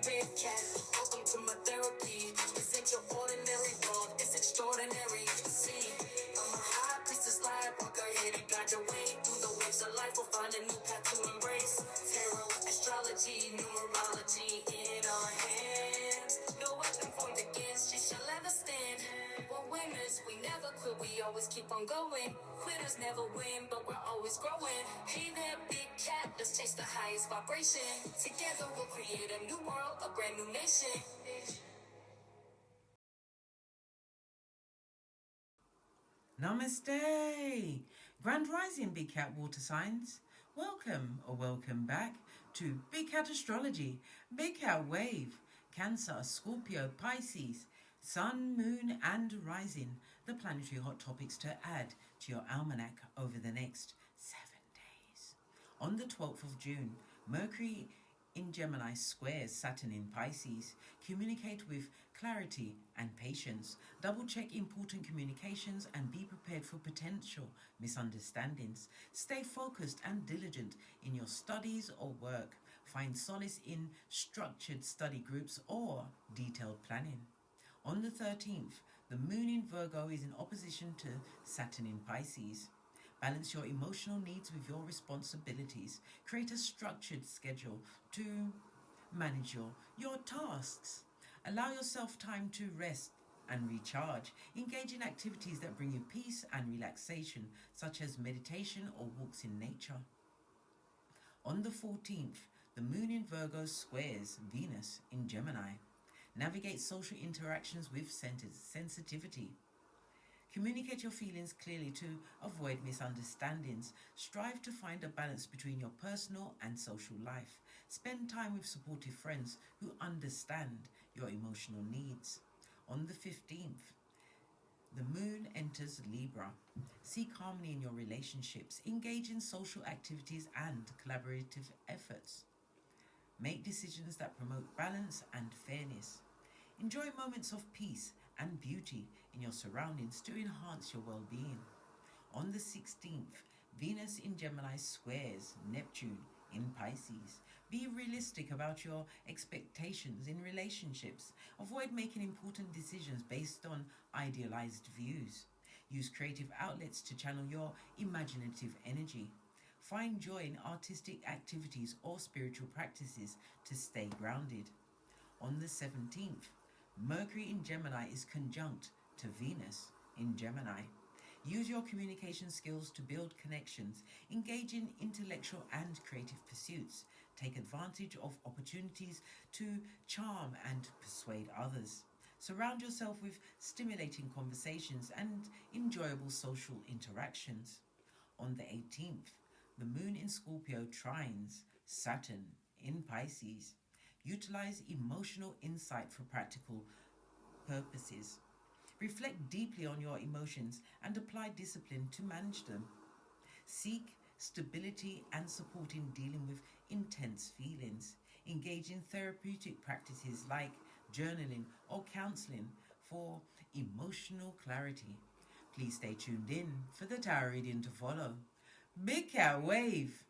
big cat. Welcome to my therapy. This ain't your ordinary world, it's extraordinary. See, I'm a high priestess, light walk ahead and guide your way through the waves of life. We'll find a new path to embrace. Tarot, astrology, numerology in our hands. No weapon formed against you shall ever stand. We're winners, we never quit, we always keep on going. Quitters never win, but we're always growing. Hey there, big cat, let's chase the highest vibration. Together we'll create a new world, a brand new nation. Namaste! Grand Rising Big Cat Water Signs. Welcome or welcome back to Big Cat Astrology, Big Cat Wave, Cancer, Scorpio, Pisces, Sun, Moon and Rising, the planetary hot topics to add to your almanac over the next 7 days. On the 12th of June, Mercury in Gemini squares Saturn in Pisces. Communicate with clarity and patience. Double check important communications and be prepared for potential misunderstandings. Stay focused and diligent in your studies or work. Find solace in structured study groups or detailed planning. On the 13th, the moon in Virgo is in opposition to Saturn in Pisces. Balance your emotional needs with your responsibilities. Create a structured schedule to manage your tasks. Allow yourself time to rest and recharge. Engage in activities that bring you peace and relaxation, such as meditation or walks in nature. On the 14th, the moon in Virgo squares Venus in Gemini. Navigate social interactions with sensitivity. Communicate your feelings clearly to avoid misunderstandings. Strive to find a balance between your personal and social life. Spend time with supportive friends who understand your emotional needs. On the 15th, the moon enters Libra. Seek harmony in your relationships. Engage in social activities and collaborative efforts. Make decisions that promote balance and fairness. Enjoy moments of peace and beauty in your surroundings to enhance your well-being. On the 16th, Venus in Gemini squares Neptune in Pisces. Be realistic about your expectations in relationships. Avoid making important decisions based on idealized views. Use creative outlets to channel your imaginative energy. Find joy in artistic activities or spiritual practices to stay grounded. On the 17th, Mercury in Gemini is conjunct to Venus in Gemini. Use your communication skills to build connections. Engage in intellectual and creative pursuits. Take advantage of opportunities to charm and persuade others. Surround yourself with stimulating conversations and enjoyable social interactions. On the 18th, the moon in Scorpio trines Saturn in Pisces. Utilize emotional insight for practical purposes. Reflect deeply on your emotions and apply discipline to manage them. Seek stability and support in dealing with intense feelings. Engage in therapeutic practices like journaling or counseling for emotional clarity. Please stay tuned in for the tarot reading to follow. Big Cat Wave.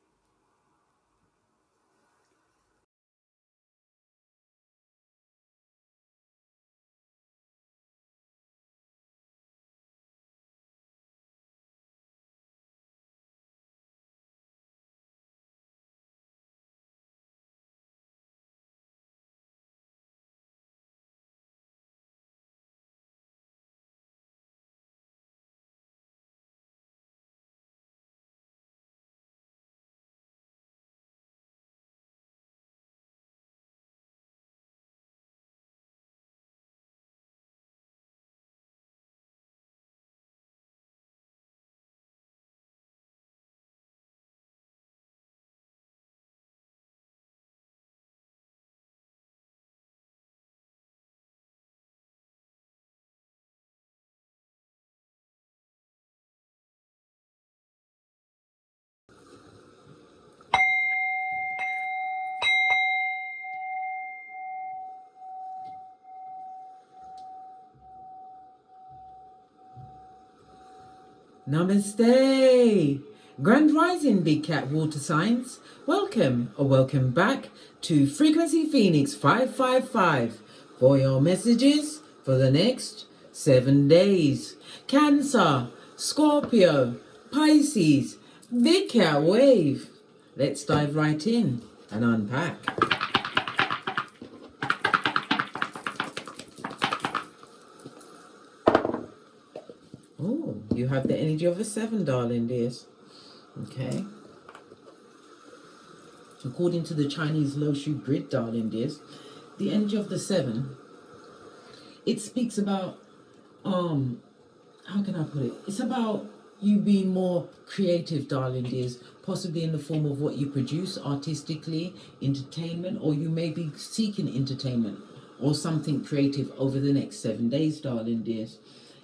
Namaste! Grand Rising Big Cat Water Signs, welcome or welcome back to Frequency Phoenix 555 for your messages for the next 7 days. Cancer, Scorpio, Pisces, Big Cat Wave. Let's dive right in and unpack. Oh, you have the energy of a 7, darling dears. Okay. According to the Chinese Lo Shu grid, darling dears, the energy of the 7, it speaks about, how can I put it? It's about you being more creative, darling dears, possibly in the form of what you produce artistically, entertainment, or you may be seeking entertainment or something creative over the next 7 days, darling dears.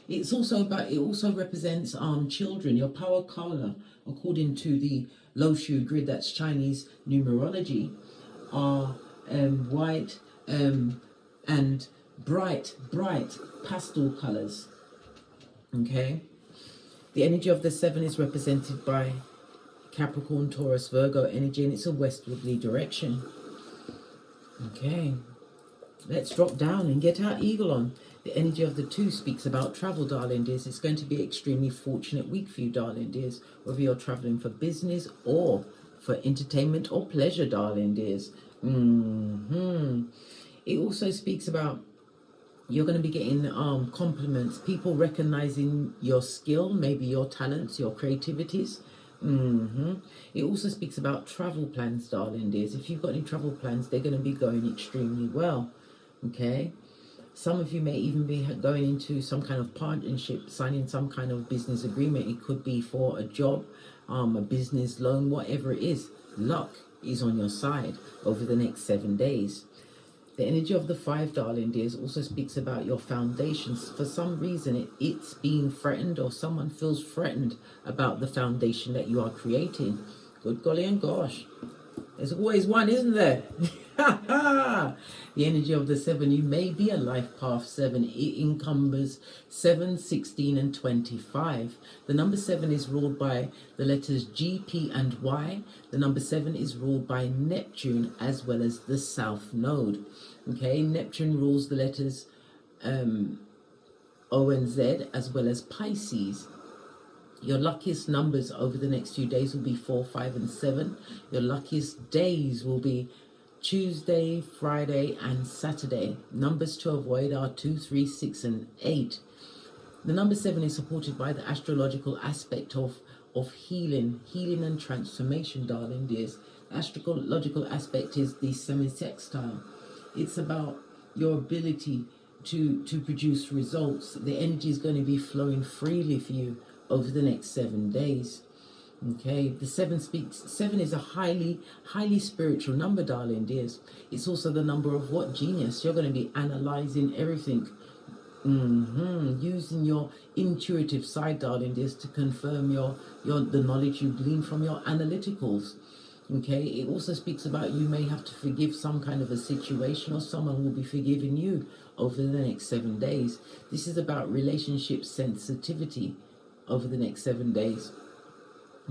It's also about, it also represents children, your power color, according to the Lo Shu grid, that's Chinese numerology, are white and bright pastel colors. Okay, the energy of the 7 is represented by Capricorn, Taurus, Virgo energy, and it's a westwardly direction. Okay, let's drop down and get our eagle on. The energy of the 2 speaks about travel, darling dears. It's going to be an extremely fortunate week for you, darling dears, whether you're traveling for business or for entertainment or pleasure, darling dears. It also speaks about you're going to be getting compliments, people recognizing your skill, maybe your talents, your creativities. It also speaks about travel plans, darling dears. If you've got any travel plans, they're going to be going extremely well. Okay. Some of you may even be going into some kind of partnership, signing some kind of business agreement. It could be for a job, a business loan, whatever it is. Luck is on your side over the next 7 days. The energy of the 5, darling dears, also speaks about your foundations. For some reason, it's being threatened, or someone feels threatened about the foundation that you are creating. Good golly and gosh. There's always one, isn't there? The energy of the 7, you may be a life path 7. It encumbers 7, 16 and 25. The number 7 is ruled by the letters G, P and Y. The number 7 is ruled by Neptune as well as the South Node. Okay, Neptune rules the letters O and Z as well as Pisces. Your luckiest numbers over the next few days will be 4, 5 and 7. Your luckiest days will be Tuesday, Friday and Saturday. Numbers to avoid are 2, 3, 6 and 8. The number 7 is supported by the astrological aspect of healing and transformation, darling dears. The astrological aspect is the semi-sextile. It's about your ability to produce results. The energy is going to be flowing freely for you over the next 7 days. Okay, the 7 is a highly spiritual number, darling dears. It's also the number of what? Genius. You're going to be analyzing everything, using your intuitive side, darling dears, to confirm the knowledge you glean from your analyticals. Okay, it also speaks about you may have to forgive some kind of a situation, or someone will be forgiving you over the next 7 days. This is about relationship sensitivity over the next 7 days.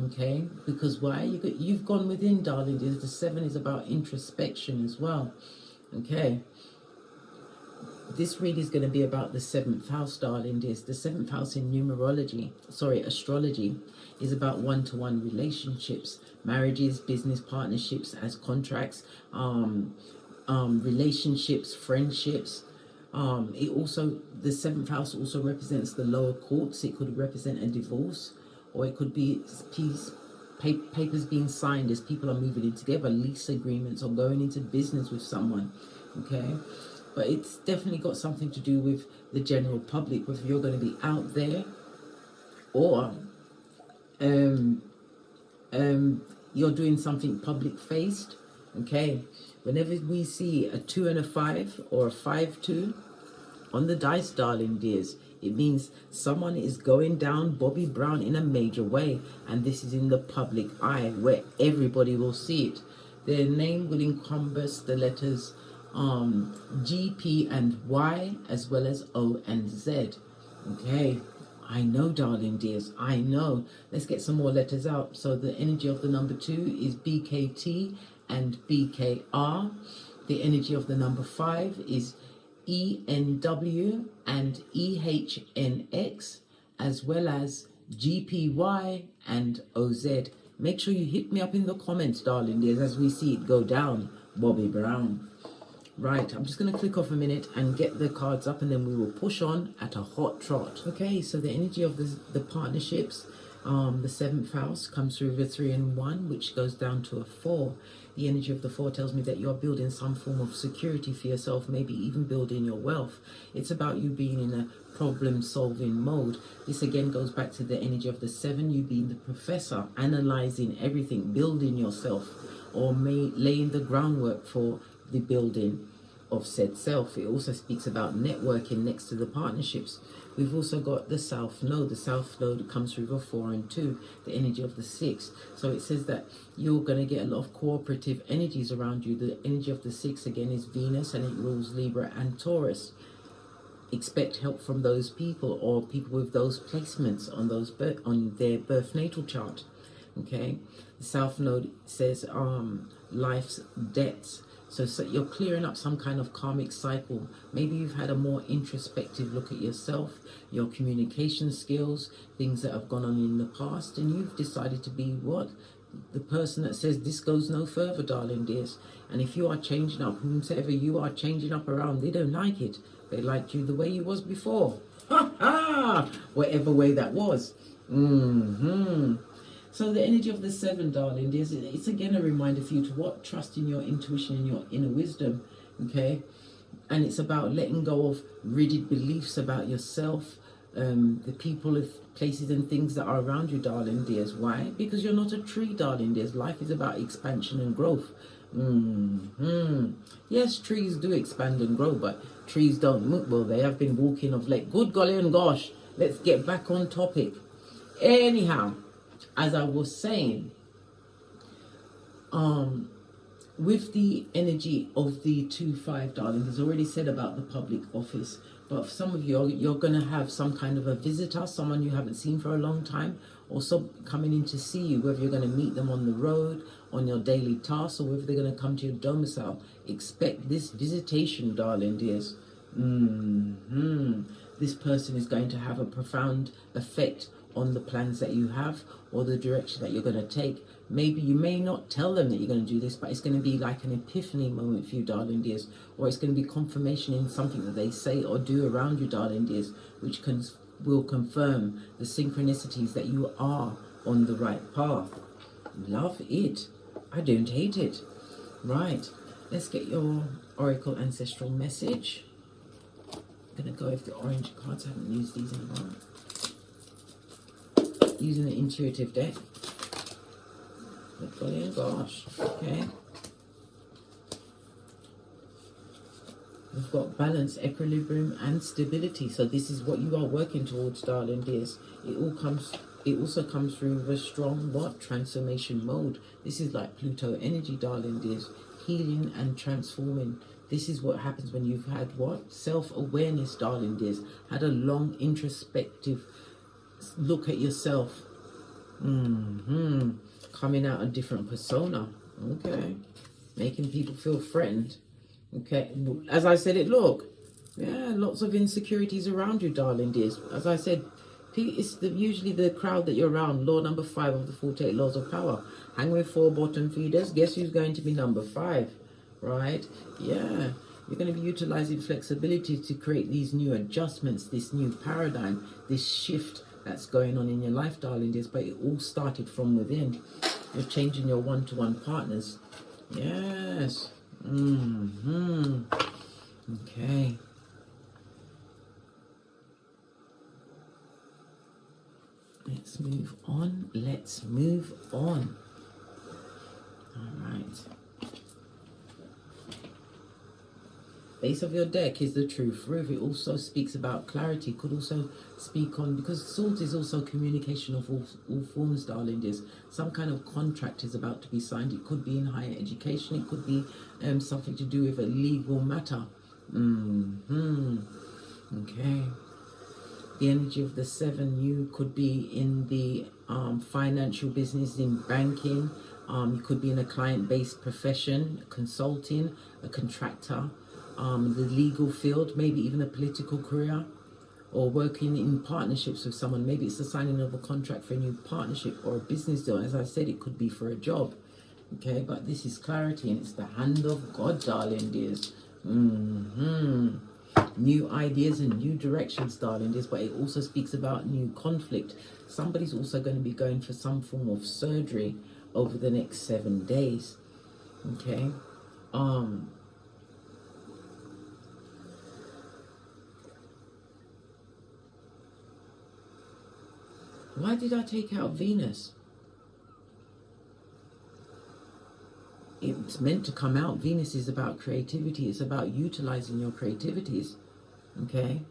Okay, because why? You've gone within, darling dears. The 7 is about introspection as well. Okay, this read is going to be about the 7th house, darling dears. The 7th house in astrology is about one-to-one relationships, marriages, business partnerships as contracts, relationships, friendships. The 7th house also represents the lower courts. It could represent a divorce, or it could be papers being signed as people are moving in together, lease agreements, or going into business with someone. Okay, but it's definitely got something to do with the general public, whether you're going to be out there or you're doing something public faced. Okay, whenever we see a 2 and a 5 or a 5-2 on the dice, darling dears, it means someone is going down Bobby Brown in a major way, and this is in the public eye where everybody will see it. Their name will encompass the letters G, P and Y as well as O and Z. Okay, I know, darling dears, I know. Let's get some more letters out. So the energy of the number 2 is BKT and BKR. The energy of the number 5 is ENW and EHNX, as well as GPY and OZ. Make sure you hit me up in the comments, darling dears, as we see it go down. Bobby Brown. Right, I'm just going to click off a minute and get the cards up, and then we will push on at a hot trot. Okay, so the energy of the partnerships, the 7th house comes through with a 3 and 1, which goes down to a 4. The energy of the 4 tells me that you're building some form of security for yourself, maybe even building your wealth. It's about you being in a problem-solving mode. This again goes back to the energy of the 7, you being the professor, analyzing everything, building yourself, or laying the groundwork for the building of said self. It also speaks about networking next to the partnerships. We've also got the South Node. The South Node comes through a 4 and 2, the energy of the 6. So it says that you're going to get a lot of cooperative energies around you. The energy of the 6 again is Venus, and it rules Libra and Taurus. Expect help from those people, or people with those placements on those on their birth natal chart. Okay, the South Node says life's debts. So you're clearing up some kind of karmic cycle. Maybe you've had a more introspective look at yourself, your communication skills, things that have gone on in the past, and you've decided to be what? The person that says this goes no further, darling dears. And if you are changing up, whomsoever you are changing up around, they don't like it. They liked you the way you was before. Ha ha! Whatever way that was. So the energy of the 7, darling, it's again a reminder for you to what? Trust in your intuition and your inner wisdom, okay? And it's about letting go of rigid beliefs about yourself, the people, places and things that are around you, darling dears. Why? Because you're not a tree, darling dears. Life is about expansion and growth. Yes, trees do expand and grow, but trees don't move. Well, they have been walking of late. Good golly and gosh, let's get back on topic. Anyhow, as I was saying, with the energy of the 2-5, darling, there's already said about the public office, but for some of you, you're going to have some kind of a visitor, someone you haven't seen for a long time, or some coming in to see you, whether you're going to meet them on the road, on your daily tasks, or whether they're going to come to your domicile. Expect this visitation, darling dears. This person is going to have a profound effect on the plans that you have, or the direction that you're going to take. Maybe you may not tell them that you're going to do this, but it's going to be like an epiphany moment for you, darling dears, or it's going to be confirmation in something that they say or do around you, darling dears, which will confirm the synchronicities that you are on the right path. Love it. I don't hate it. Right, let's get your Oracle Ancestral message. I'm going to go with the orange cards. I haven't used these in a while. Using the intuitive deck. Oh gosh, okay. We've got balance, equilibrium, and stability. So this is what you are working towards, darling dears. It also comes through with a strong transformation mode. This is like Pluto energy, darling dears. Healing and transforming. This is what happens when you've had self-awareness, darling dears. Had a long introspective look at yourself. Coming out a different persona. Okay. Making people feel threatened. Okay. As I said it, look. Yeah, lots of insecurities around you, darling dears. As I said, it's usually the crowd that you're around. Law number 5 of the 48 laws of power. Hang with 4 bottom feeders. Guess who's going to be number 5? Right? Yeah. You're going to be utilizing flexibility to create these new adjustments, this new paradigm, this shift that's going on in your life, darling dears. But it all started from within. You're changing your one-to-one partners. Yes. Okay. Let's move on. Let's move on. All right. Base of your deck is the truth. Roof. It also speaks about clarity. Could also speak on, because salt is also communication of all forms, darling dears. Some kind of contract is about to be signed. It could be in higher education. It could be something to do with a legal matter. Okay. The energy of the 7, you could be in the financial business, in banking. You could be in a client-based profession, consulting, a contractor, the legal field, maybe even a political career, or working in partnerships with someone. Maybe it's the signing of a contract for a new partnership or a business deal. As I said, it could be for a job. Okay, but this is clarity, and it's the hand of God, darling dears. New ideas and new directions, darling dears, but it also speaks about new conflict. Somebody's also going to be going for some form of surgery over the next 7 days. Okay. Why did I take out Venus? It's meant to come out. Venus is about creativity. It's about utilizing your creativities. Okay.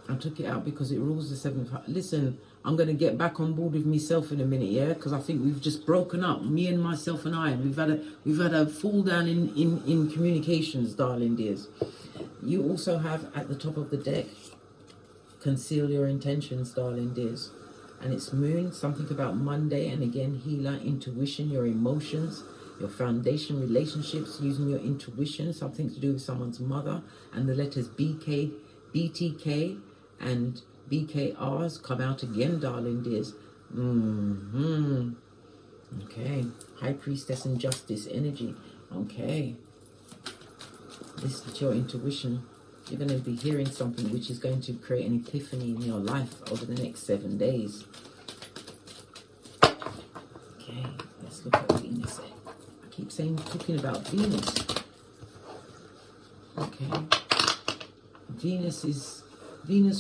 I took it out because it rules the 7th house. Listen, I'm going to get back on board with myself in a minute, yeah? Because I think we've just broken up, me and myself and I. We've had a fall down in communications, darling dears. You also have at the top of the deck, conceal your intentions, darling dears. And it's Moon, something about Monday, and again, healer, intuition, your emotions, your foundation, relationships, using your intuition, something to do with someone's mother, and the letters BK, BTK, and BKRs come out again, darling dears. Okay. High Priestess and Justice energy. Okay. This is your intuition. You're going to be hearing something which is going to create an epiphany in your life over the next 7 days. Okay, let's look at Venus. I keep talking about Venus. Okay. Venus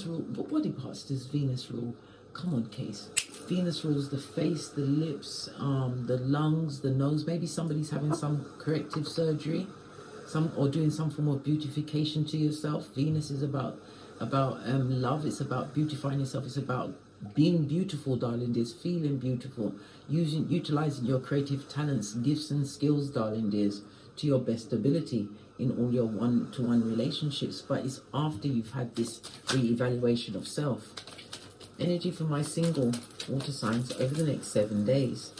rule. What body parts does Venus rule? Come on, Case. Venus rules the face, the lips, the lungs, the nose. Maybe somebody's having some corrective surgery, or doing some form of beautification to yourself. Venus is about love. It's about beautifying yourself. It's about being beautiful, darling dears. Feeling beautiful. Utilizing your creative talents, gifts, and skills, darling dears, to your best ability in all your one-to-one relationships. But it's after you've had this re-evaluation of self. Energy for my single water signs over the next 7 days.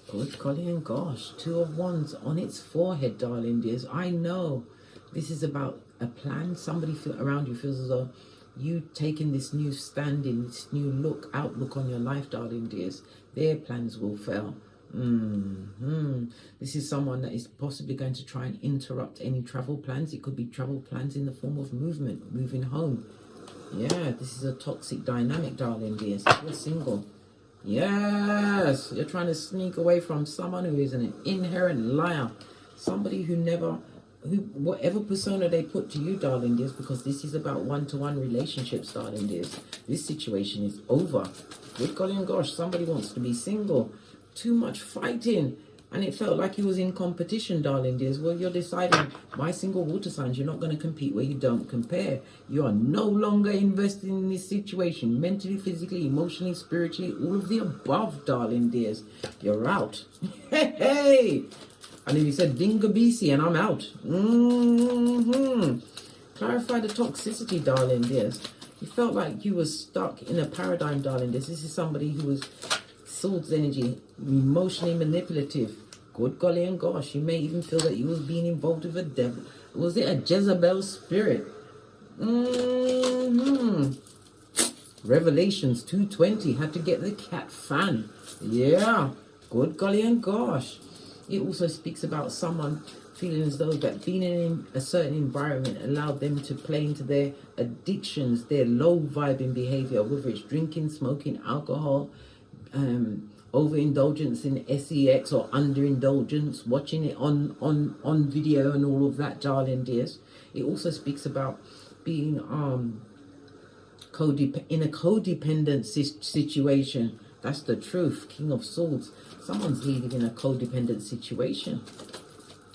Good golly and gosh. 2 of Wands on its forehead, darling dears. I know this is about a plan. Somebody around you feels as though you taking this new standing, this new outlook on your life, darling dears. Their plans will fail. This is someone that is possibly going to try and interrupt any travel plans. It could be travel plans in the form of movement, moving home. Yeah, this is a toxic dynamic, darling dears. If you're single, yes, you're trying to sneak away from someone who is an inherent liar. Somebody whatever persona they put to you, darling dears, because this is about one-to-one relationships, darling dears. This situation is over. Good golly and gosh, somebody wants to be single. Too much fighting, and it felt like you was in competition, darling dears. Well, you're deciding, my single water signs, you're not going to compete where you don't compare. You are no longer invested in this situation, mentally, physically, emotionally, spiritually, all of the above, darling dears. You're out. Hey, and if you said Dingabisi, and I'm out. Clarify the toxicity, darling dears. You felt like you were stuck in a paradigm, darling dears. This is somebody who was Swords energy, emotionally manipulative. Good golly and gosh, you may even feel that you was being involved with a devil. Was it a Jezebel spirit? Revelations 2:20 had to get the cat fan. Yeah, good golly and gosh. It also speaks about someone feeling as though that being in a certain environment allowed them to play into their addictions, their low vibing behavior, whether it's drinking, smoking, alcohol, overindulgence in sex or underindulgence, watching it on video and all of that, darling dears. It also speaks about being in a codependent situation. That's the truth. King of Swords. Someone's leading in a codependent situation.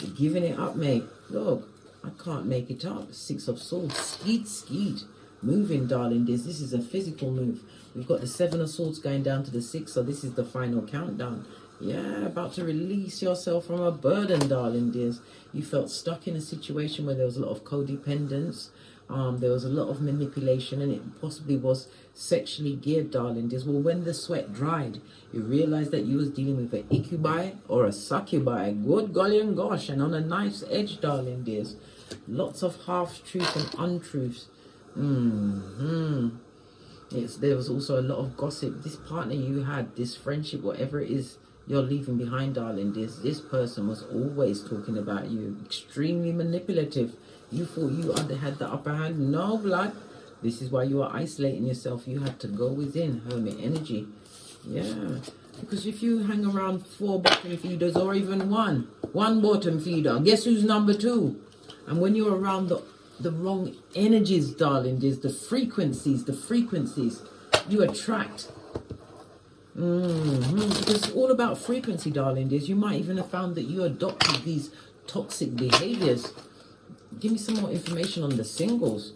You're giving it up, mate. Look, I can't make it up. 6 of Swords. Skeet. moving, darling dears. This is a physical move. We've got the 7 of Swords going down to the 6, so this is the final countdown. Yeah, about to release yourself from a burden, darling dears. You felt stuck in a situation where there was a lot of codependence. There was a lot of manipulation, and it possibly was sexually geared, darling dears. Well, when the sweat dried, you realized that you was dealing with an incubi or a succubi. Good golly and gosh, and on a knife's edge, darling dears. Lots of half-truth and untruths. There was also a lot of gossip. This partner you had, this friendship, whatever it is you're leaving behind, darling dears, this person was always talking about you. Extremely manipulative. You thought you had the upper hand. No, blood. This is why you are isolating yourself. You had to go within, hermit energy. Yeah. Because if you hang around 4 bottom feeders or even one bottom feeder, guess who's number 2? And when you're around the wrong energies, darling, there's the frequencies you attract. Because it's all about frequency, darling. You might even have found that you adopted these toxic behaviors. Give me some more information on the singles.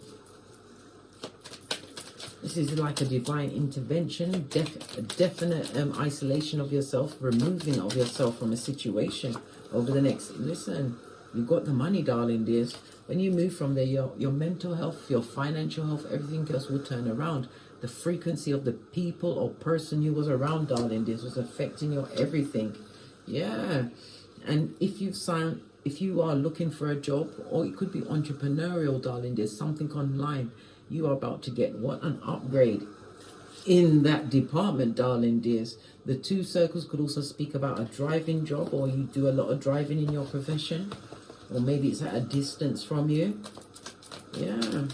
This is like a divine intervention, a definite isolation of yourself, removing of yourself from a situation over the next. Listen, you got the money, darling dears. When you move from there, your mental health, your financial health, everything else will turn around. The frequency of the people or person you was around, darling dears, was affecting your everything. Yeah. And if you are looking for a job, or it could be entrepreneurial, darling, there's something online, you are about to get what? An upgrade in that department, darling dears. The 2 circles could also speak about a driving job, or you do a lot of driving in your profession, or maybe it's at a distance from you. Yeah.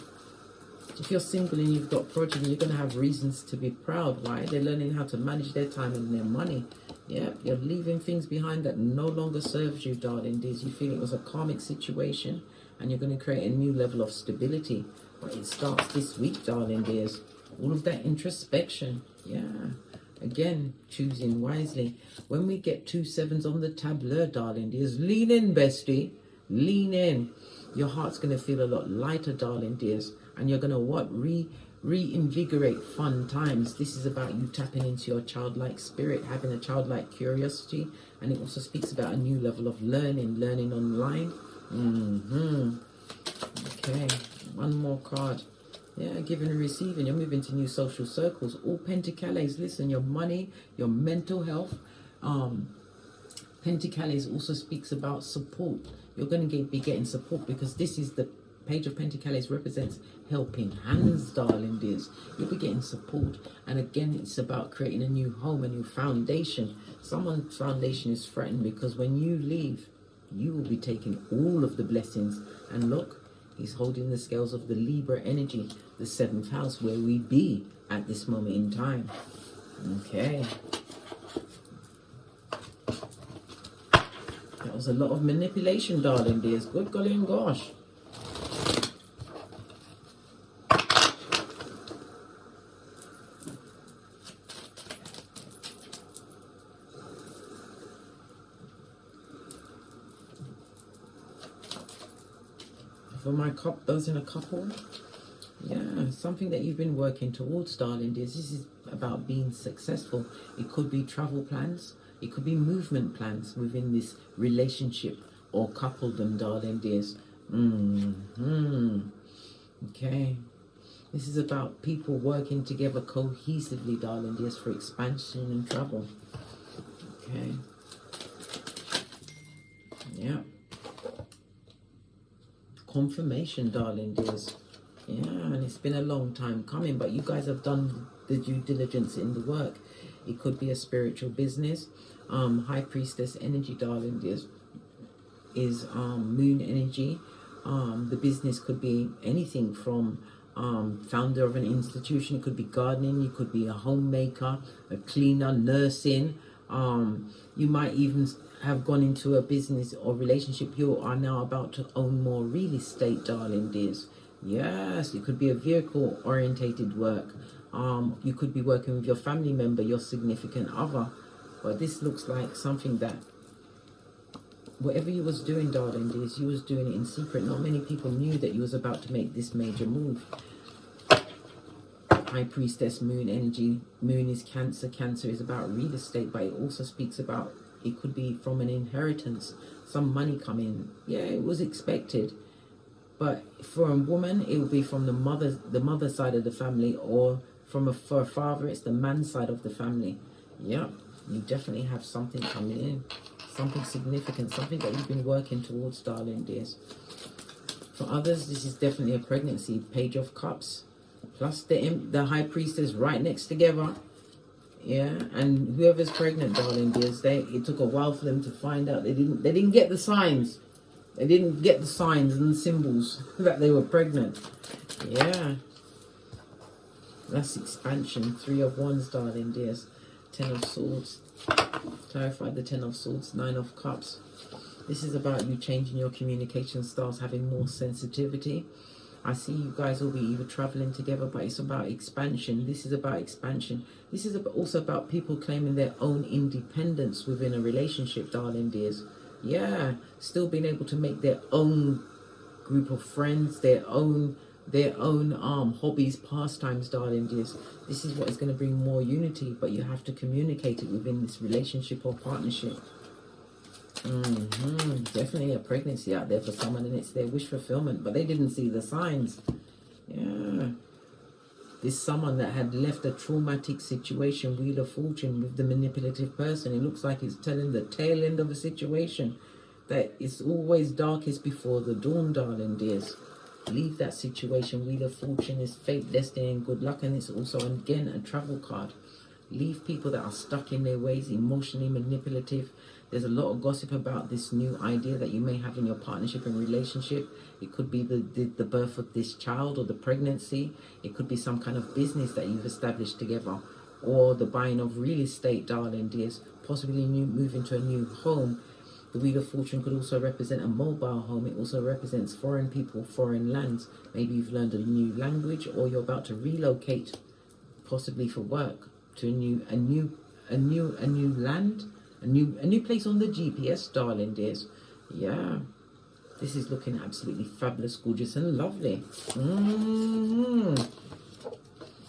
If you're single and you've got progeny, you're going to have reasons to be proud. Why? They're learning how to manage their time and their money. Yeah, you're leaving things behind that no longer serves you, darling dears. You feel it was a karmic situation, and you're going to create a new level of stability. But it starts this week, darling dears. All of that introspection. Yeah. Again, choosing wisely. When we get 2 sevens on the tableau, darling dears, lean in, bestie. Lean in. Your heart's going to feel a lot lighter, darling dears. And you're going to what? Reinvigorate fun times. This is about you tapping into your childlike spirit, having a childlike curiosity. And it also speaks about a new level of learning online. Okay, one more card. Yeah, giving and receiving. You're moving to new social circles. All Pentacles. Listen, your money, your mental health. Pentacles also speaks about support. You're going to be getting support, because this is the Page of Pentacles represents helping hands, darling dears. You'll be getting support. And again, it's about creating a new home, a new foundation. Someone's foundation is threatened, because when you leave, you will be taking all of the blessings. And look, he's holding the scales of the Libra energy, the 7th house, where we be at this moment in time. Okay. That was a lot of manipulation, darling dears. Good golly and gosh. For my those in a couple, yeah, something that you've been working towards, darling dears. This is about being successful. It could be travel plans, it could be movement plans within this relationship or coupledom, darling dears. Okay, this is about people working together cohesively, darling dears, for expansion and travel. Okay, yeah. Confirmation, darling dears. Yeah, and it's been a long time coming, but you guys have done the due diligence in the work. It could be a spiritual business. High Priestess energy, darling dears, is moon energy. The business could be anything from founder of an institution. It could be gardening. You could be a homemaker, a cleaner, nursing. You might even have gone into a business or relationship. You are now about to own more real estate, darling dears. Yes, it could be a vehicle orientated work. You could be working with your family member, your significant other. But this looks like something that whatever you was doing, darling dears, you was doing it in secret. Not many people knew that you was about to make this major move. High Priestess Moon energy. Moon is Cancer. Cancer is about real estate, but it also speaks about, it could be from an inheritance, some money coming. Yeah, it was expected. But for a woman, it will be from the mother side of the family, or for a father, it's the man side of the family. Yeah, you definitely have something coming in, something significant, something that you've been working towards, darling dears. For others, this is definitely a pregnancy. Page of Cups, plus the High Priestess right next together. Yeah, and whoever's pregnant, darling dears, it took a while for them to find out. They didn't get the signs. They didn't get the signs and the symbols that they were pregnant. Yeah. That's expansion. 3 of Wands, darling dears. 10 of Swords. Clarify the 10 of Swords. 9 of Cups. This is about you changing your communication styles, having more sensitivity. I see you guys will be either traveling together, but it's about expansion. This is about expansion. This is also about people claiming their own independence within a relationship, darling dears. Yeah, still being able to make their own group of friends, their own hobbies, pastimes, darling dears. This is what is going to bring more unity, but you have to communicate it within this relationship or partnership. Definitely a pregnancy out there for someone, and it's their wish fulfillment, but they didn't see the signs. Yeah. This someone that had left a traumatic situation, Wheel of Fortune, with the manipulative person. It looks like it's telling the tail end of a situation, that it's always darkest before the dawn, darling dears. Leave that situation. Wheel of Fortune is fate, destiny, and good luck, and it's also, again, a travel card. Leave people that are stuck in their ways, emotionally manipulative. There's a lot of gossip about this new idea that you may have in your partnership and relationship. It could be the birth of this child or the pregnancy. It could be some kind of business that you've established together, or the buying of real estate, darling dears. Possibly moving to a new home. The Wheel of Fortune could also represent a mobile home. It also represents foreign people, foreign lands. Maybe you've learned a new language, or you're about to relocate, possibly for work, to a new land. A new place on the GPS, darling dears. Yeah. This is looking absolutely fabulous, gorgeous, and lovely.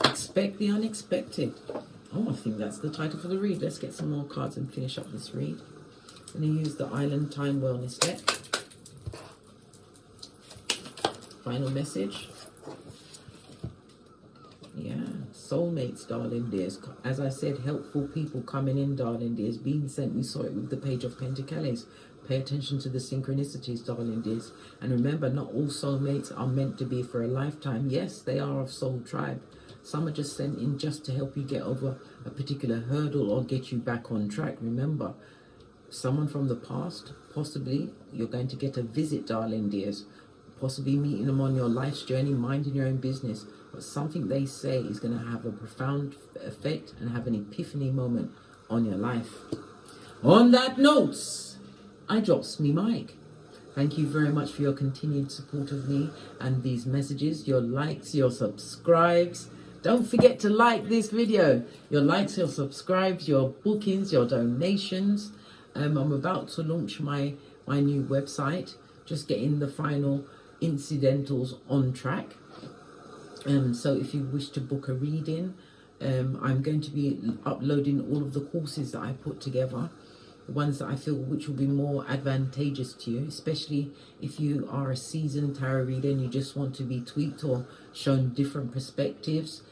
Expect the unexpected. Oh, I think that's the title for the read. Let's get some more cards and finish up this read. I'm going to use the Island Time Wellness deck. Final message. Yeah, soulmates, darling dears. As I said, helpful people coming in, darling dears. Being sent, we saw it with the Page of Pentacles. Pay attention to the synchronicities, darling dears. And remember, not all soulmates are meant to be for a lifetime. Yes, they are of soul tribe. Some are just sent in just to help you get over a particular hurdle or get you back on track. Remember, someone from the past, possibly you're going to get a visit, darling dears. Possibly meeting them on your life's journey, minding your own business. But something they say is going to have a profound effect and have an epiphany moment on your life. On that note, I drops me mic. Thank you very much for your continued support of me and these messages, your likes, your subscribes. Don't forget to like this video. Your likes, your subscribes, your bookings, your donations. I'm about to launch my new website. Just getting the final incidentals on track. So if you wish to book a reading, I'm going to be uploading all of the courses that I put together, the ones that I feel which will be more advantageous to you, especially if you are a seasoned tarot reader and you just want to be tweaked or shown different perspectives.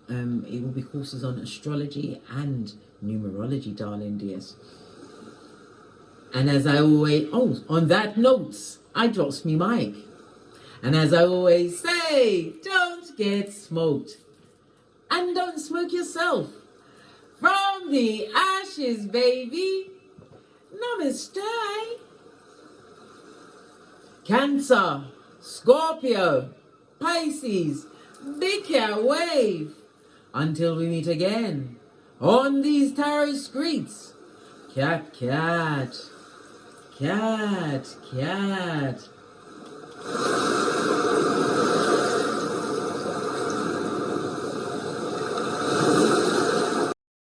It will be courses on astrology and numerology, darling dears. And as I always, on that note, I drops me mic. And as I always say, don't get smoked. And don't smoke yourself. From the ashes, baby. Namaste. Cancer, Scorpio, Pisces, big cat wave. Until we meet again on these tarot streets. Cat, cat. Cat, cat.